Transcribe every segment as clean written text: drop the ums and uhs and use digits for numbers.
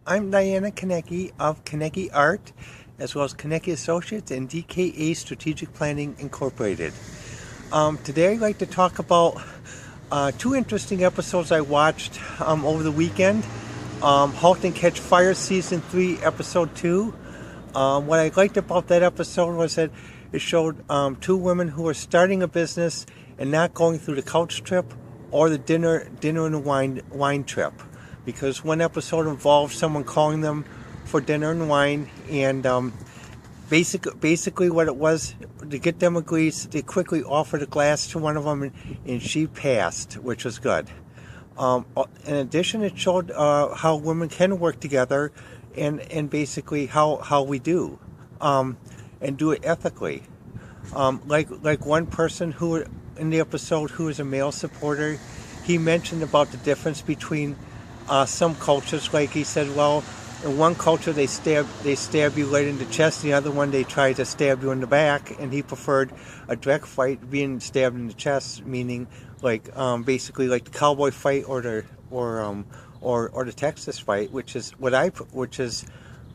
I'm Diana Kanecki of Kanecki Art, as well as Kanecki Associates and DKA Strategic Planning Incorporated. Today I'd like to talk about two interesting episodes I watched over the weekend. Halt and Catch Fire Season 3, Episode 2. What I liked about that episode was that it showed two women who were starting a business and not going through the couch trip or the dinner and wine trip, because one episode involved someone calling them for dinner and wine, and basically what it was, to get them agreed, they quickly offered a glass to one of them, and she passed, which was good. In addition, it showed how women can work together, and basically how we do, and do it ethically. Like one person who in the episode who is a male supporter, he mentioned about the difference between some cultures. Like he said, well, in one culture they stab you right in the chest, the other one they try to stab you in the back, and he preferred a direct fight, being stabbed in the chest, meaning like basically like the cowboy fight or the Texas fight, which is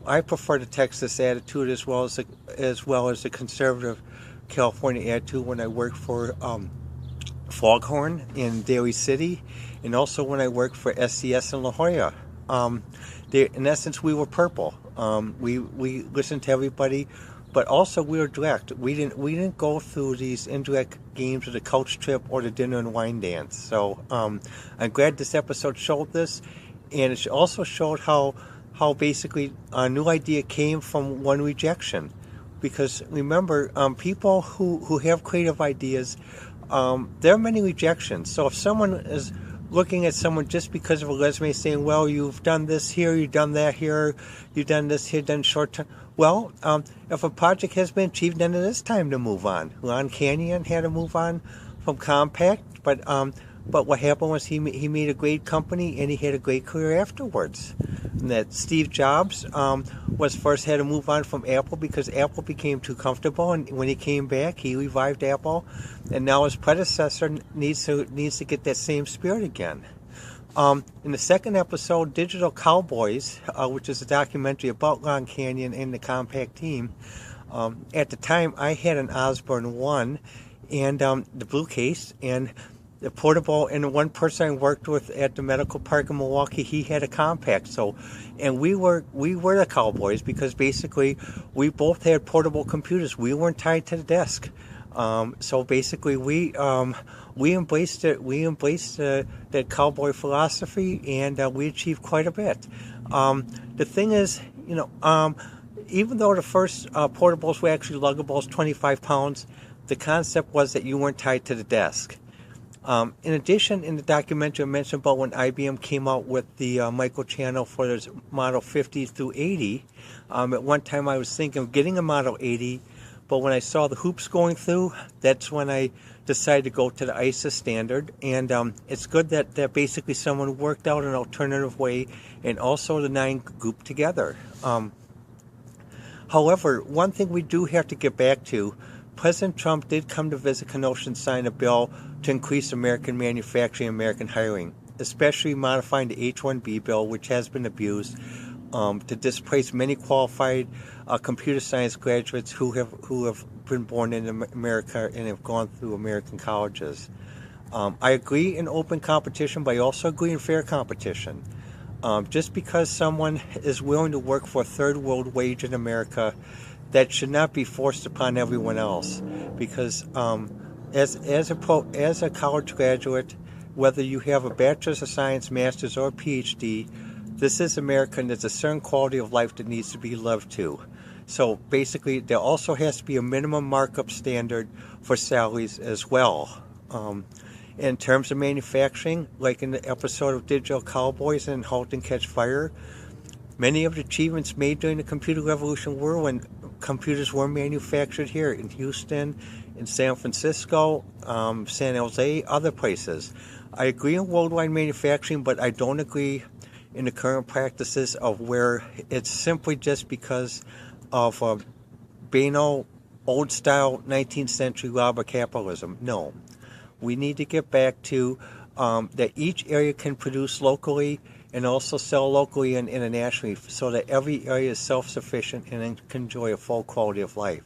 I prefer the Texas attitude as well as the conservative California attitude when I worked for Foghorn in Daly City, and also when I worked for SCS in La Jolla. In essence, we were purple. We listened to everybody, but also we were direct. We didn't go through these indirect games of the couch trip or the dinner and wine dance. So I'm glad this episode showed this, and it also showed how basically a new idea came from one rejection. Because remember, people who have creative ideas, there are many rejections. So if someone is looking at someone just because of a resume, saying, well, you've done this here, you've done that here, you've done this here, done short term. Well, if a project has been achieved, then it is time to move on. Ron Canyon had to move on from Compact, but what happened was he made a great company, and he had a great career afterwards. And that Steve Jobs was first had to move on from Apple because Apple became too comfortable, and when he came back, he revived Apple, and now his predecessor needs to get that same spirit again. In the second episode, Digital Cowboys, which is a documentary about Ron Canyon and the Compact team, at the time I had an Osborne 1 and the blue case, and the portable, and one person I worked with at the medical park in Milwaukee, he had a Compact. So, and we were the Cowboys because basically we both had portable computers. We weren't tied to the desk. So basically we embraced it. We embraced that cowboy philosophy, and we achieved quite a bit. The thing is, even though the first portables were actually luggables, 25 pounds, the concept was that you weren't tied to the desk. In addition, in the documentary, I mentioned about when IBM came out with the microchannel for the Model 50 through 80. At one time, I was thinking of getting a Model 80, but when I saw the hoops going through, that's when I decided to go to the ISA standard. And it's good that basically someone worked out an alternative way, and also the 9 grouped together. However, one thing we do have to get back to, President Trump did come to visit Kenosha and sign a bill to increase American manufacturing and American hiring, especially modifying the H-1B bill, which has been abused, to displace many qualified computer science graduates who have been born in America and have gone through American colleges. I agree in open competition, but I also agree in fair competition. Just because someone is willing to work for a third world wage in America, that should not be forced upon everyone else, because as a college graduate, whether you have a bachelor's of science, master's, or a PhD, this is America, and there's a certain quality of life that needs to be lived to. So basically, there also has to be a minimum markup standard for salaries as well. In terms of manufacturing, like in the episode of Digital Cowboys and Halt and Catch Fire, many of the achievements made during the computer revolution were when computers were manufactured here in Houston, in San Francisco, San Jose, other places. I agree in worldwide manufacturing, but I don't agree in the current practices of where it's simply just because of banal, old-style 19th century robber capitalism. No. We need to get back to that each area can produce locally and also sell locally and internationally so that every area is self-sufficient and can enjoy a full quality of life.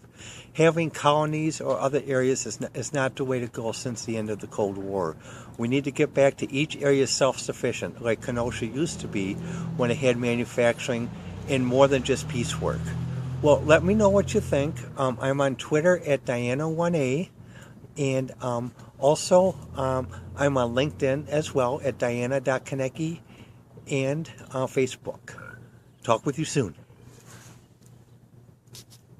Having colonies or other areas is not the way to go since the end of the Cold War. We need to get back to each area self-sufficient, like Kenosha used to be when it had manufacturing and more than just piecework. Well, let me know what you think. I'm on Twitter at Diana1A, and also I'm on LinkedIn as well at Diana.Kanecki, and Facebook. Talk with you soon.